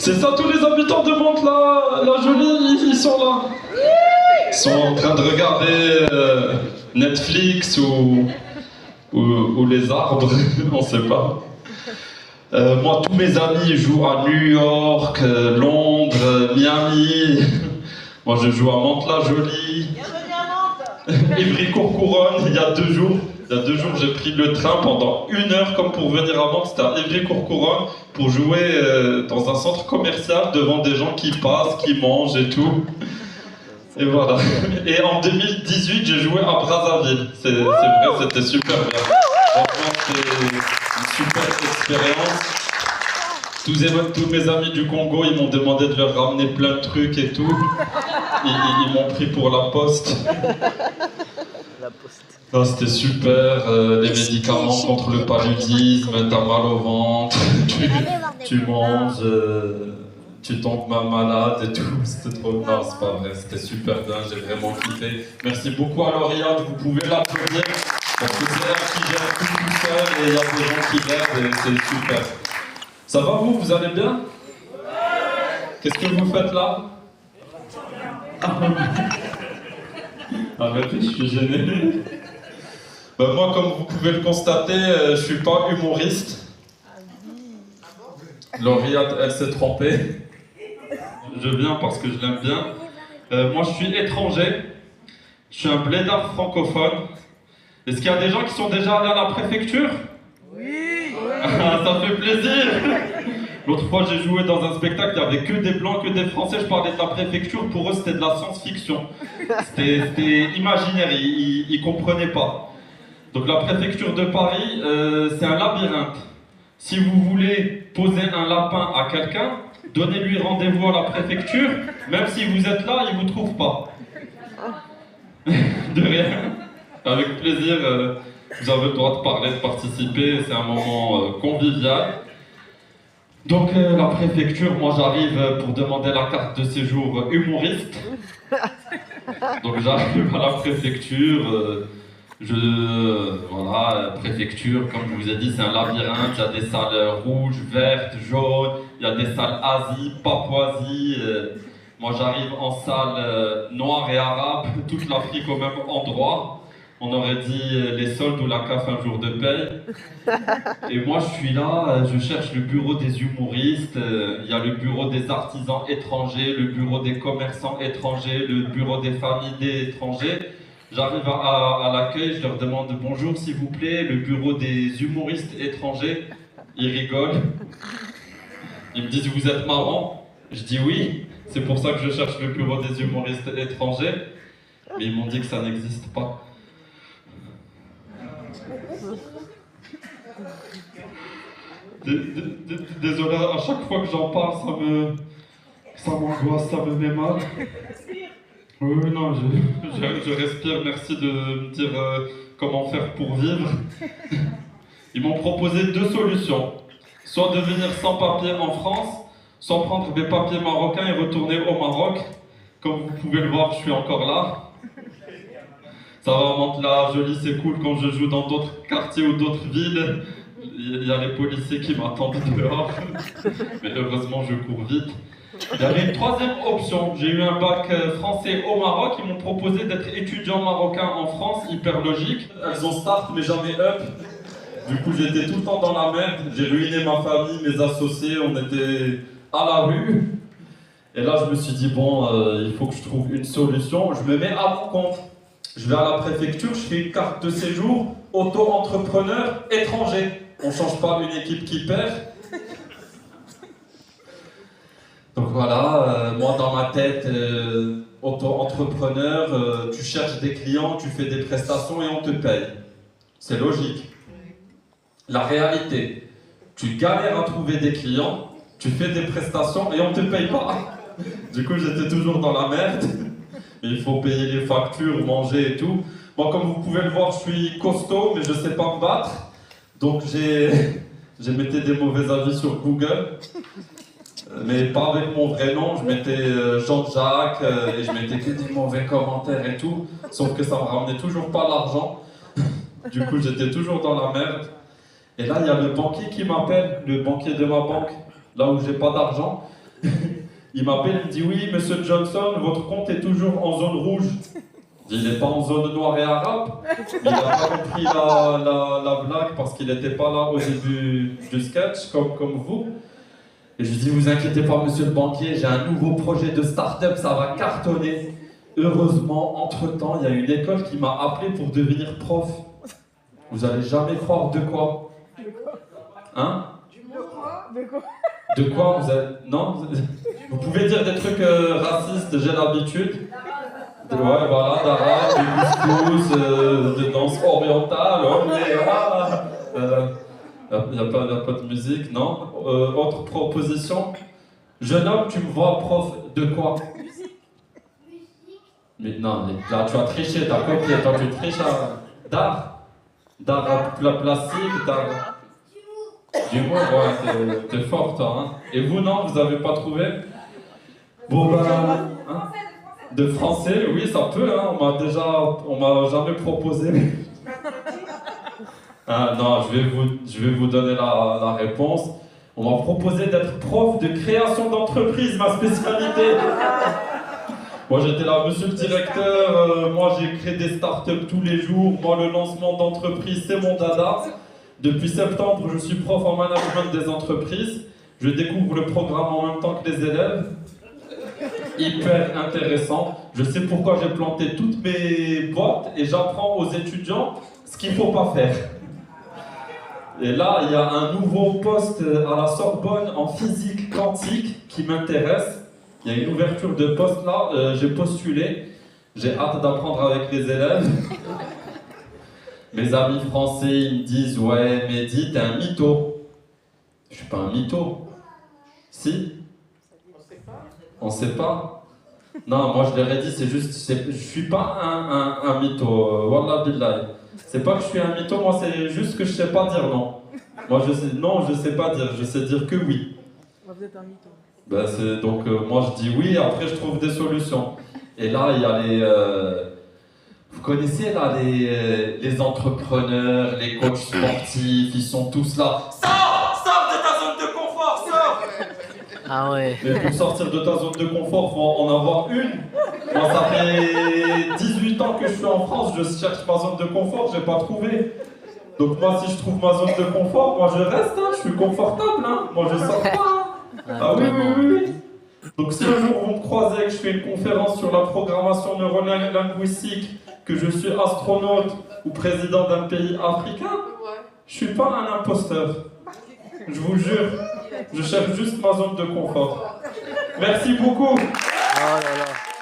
C'est ça, tous les habitants de Mantes-la-Jolie, ils sont là. Ils sont en train de regarder Netflix ou les arbres, on sait pas. Moi, tous mes amis jouent à New York, Londres, Miami. Moi, je joue à Mantes-la-Jolie. Bienvenue à Mantes. Évry-Courcouronnes, il y a 2 jours. Il y a 2 jours, j'ai pris le train pendant 1 heure comme pour venir à Mantes. C'était à Évry-Courcouronnes pour jouer dans un centre commercial devant des gens qui passent, qui mangent et tout. Et voilà. Et en 2018, j'ai joué à Brazzaville. C'est vrai, c'était super bien. Franchement, c'était une super expérience. Tous mes amis du Congo, ils m'ont demandé de leur ramener plein de trucs et tout. Ils m'ont pris pour la poste. Non, c'était super, les médicaments contre le paludisme, t'as mal au ventre, tu manges, tu tombes malade et tout, c'était trop... Non, c'est pas vrai, c'était super bien, j'ai vraiment kiffé. Merci beaucoup à Lauriane, vous pouvez l'applaudir, parce que c'est elle qui gère tout seul et il y a des gens qui l'aident et c'est super. Ça va vous allez bien? Qu'est-ce que vous faites là? Arrêtez, je suis gêné. Ben moi, comme vous pouvez le constater, je suis pas humoriste. Lauriane, elle s'est trompée. Je viens parce que je l'aime bien. Moi, je suis étranger. Je suis un blédard francophone. Est-ce qu'il y a des gens qui sont déjà allés à la préfecture? Oui. Ça fait plaisir. L'autre fois, j'ai joué dans un spectacle, il n'y avait que des blancs, que des français. Je parlais de la préfecture. Pour eux, c'était de la science-fiction. C'était imaginaire. Ils comprenaient pas. Donc la préfecture de Paris, c'est un labyrinthe. Si vous voulez poser un lapin à quelqu'un, donnez-lui rendez-vous à la préfecture, même si vous êtes là, il ne vous trouve pas. De rien. Avec plaisir, vous avez le droit de parler, de participer, c'est un moment convivial. Donc la préfecture, moi j'arrive pour demander la carte de séjour humoriste. Donc j'arrive à la préfecture. Voilà, préfecture, comme je vous ai dit, c'est un labyrinthe, il y a des salles rouges, vertes, jaunes, il y a des salles Asie, Papouasie. Moi j'arrive en salle noire et arabe, toute l'Afrique au même endroit. On aurait dit les soldes ou la CAF un jour de paye. Et moi je suis là, je cherche le bureau des humoristes, il y a le bureau des artisans étrangers, le bureau des commerçants étrangers, le bureau des familles des étrangers. J'arrive à l'accueil, je leur demande « Bonjour s'il vous plaît, le bureau des humoristes étrangers ». Ils rigolent. Ils me disent « Vous êtes marrant ?» Je dis « Oui, c'est pour ça que je cherche le bureau des humoristes étrangers. » Mais ils m'ont dit que ça n'existe pas. Désolé, à chaque fois que j'en parle, ça m'angoisse, ça me met mal. Oui, non, je respire, merci de me dire comment faire pour vivre. Ils m'ont proposé 2 solutions. Soit de venir sans papier en France, soit prendre des papiers marocains et retourner au Maroc. Comme vous pouvez le voir, je suis encore là. Ça va, Mantes-la-Jolie, c'est cool quand je joue dans d'autres quartiers ou d'autres villes. Il y a les policiers qui m'attendent dehors. Mais heureusement, je cours vite. Il y avait une 3e option. J'ai eu un bac français au Maroc. Ils m'ont proposé d'être étudiant marocain en France, hyper logique. Elles ont start mais jamais up. Du coup, j'étais tout le temps dans la merde. J'ai ruiné ma famille, mes associés. On était à la rue. Et là, je me suis dit, bon, il faut que je trouve une solution. Je me mets à mon compte. Je vais à la préfecture, je fais une carte de séjour auto-entrepreneur étranger. On ne change pas une équipe qui perd. Donc voilà, moi dans ma tête, auto-entrepreneur, tu cherches des clients, tu fais des prestations et on te paye. C'est logique. La réalité, tu galères à trouver des clients, tu fais des prestations et on te paye pas. Du coup, j'étais toujours dans la merde. Il faut payer les factures, manger et tout. Moi, comme vous pouvez le voir, je suis costaud, mais je ne sais pas me battre. Donc j'ai metté des mauvais avis sur Google. Mais pas avec mon vrai nom, je mettais Jean-Jacques et je mettais que des mauvais commentaires et tout. Sauf que ça me ramenait toujours pas l'argent. Du coup, j'étais toujours dans la merde. Et là, il y a le banquier qui m'appelle, le banquier de ma banque, là où j'ai pas d'argent. Il m'appelle, il me dit oui, monsieur Johnson, votre compte est toujours en zone rouge. Je dis, il n'est pas en zone noire et arabe. Mais il n'a pas compris la blague parce qu'il n'était pas là au début du sketch, comme vous. Et je lui dis, vous inquiétez pas, monsieur le banquier, j'ai un nouveau projet de start-up, ça va cartonner. Heureusement, entre-temps, il y a une école qui m'a appelé pour devenir prof. Vous allez jamais croire de quoi. Hein? De quoi vous avez... Non? Vous pouvez dire des trucs racistes, j'ai l'habitude. Ouais, voilà, d'arabe, de couscous, de danse orientale, il n'y a pas de musique, non? Autre proposition? Jeune homme, tu me vois prof de quoi? Mais non, là tu as triché, t'as copié, toi tu triches d'art? D'art plastique, d'art... D'humour, ouais, t'es fort toi, hein? Et vous, non, vous avez pas trouvé? Bon ben... Hein? De français, oui, ça peut, hein, on m'a jamais proposé. Ah, non, je vais vous donner la réponse. On m'a proposé d'être prof de création d'entreprise, ma spécialité. Moi j'étais là, monsieur le directeur, moi j'ai créé des startups tous les jours, moi le lancement d'entreprise c'est mon dada. Depuis septembre, je suis prof en management des entreprises. Je découvre le programme en même temps que les élèves. Hyper intéressant. Je sais pourquoi j'ai planté toutes mes boîtes et j'apprends aux étudiants ce qu'il ne faut pas faire. Et là, il y a un nouveau poste à la Sorbonne en physique quantique qui m'intéresse. Il y a une ouverture de poste là, j'ai postulé. J'ai hâte d'apprendre avec les élèves. Mes amis français, ils me disent « Ouais, Mehdi, t'es un mytho. » Je suis pas un mytho. Si? On sait pas. Non, moi je leur ai dit, c'est juste, je suis pas un mytho, wallah billahi. C'est pas que je suis un mytho, moi c'est juste que je sais pas dire non. Moi je sais, non, je sais pas dire, je sais dire que oui. Vous êtes un mytho. Ben, donc moi je dis oui, après je trouve des solutions. Et là il y a les... vous connaissez là les entrepreneurs, les coachs sportifs, ils sont tous là. Sors de ta zone de confort, sors! Ah ouais. Mais pour sortir de ta zone de confort, faut en avoir une. Moi, ça fait 18 ans que je suis en France, je cherche ma zone de confort, j'ai pas trouvé. Donc moi, si je trouve ma zone de confort, moi je reste, hein, je suis confortable, hein. Moi je sors pas. Hein. Ah oui, oui. Donc si un jour vous me croisez et que je fais une conférence sur la programmation neurolinguistique, que je suis astronaute ou président d'un pays africain, je suis pas un imposteur. Je vous jure, je cherche juste ma zone de confort. Merci beaucoup. Oh là là.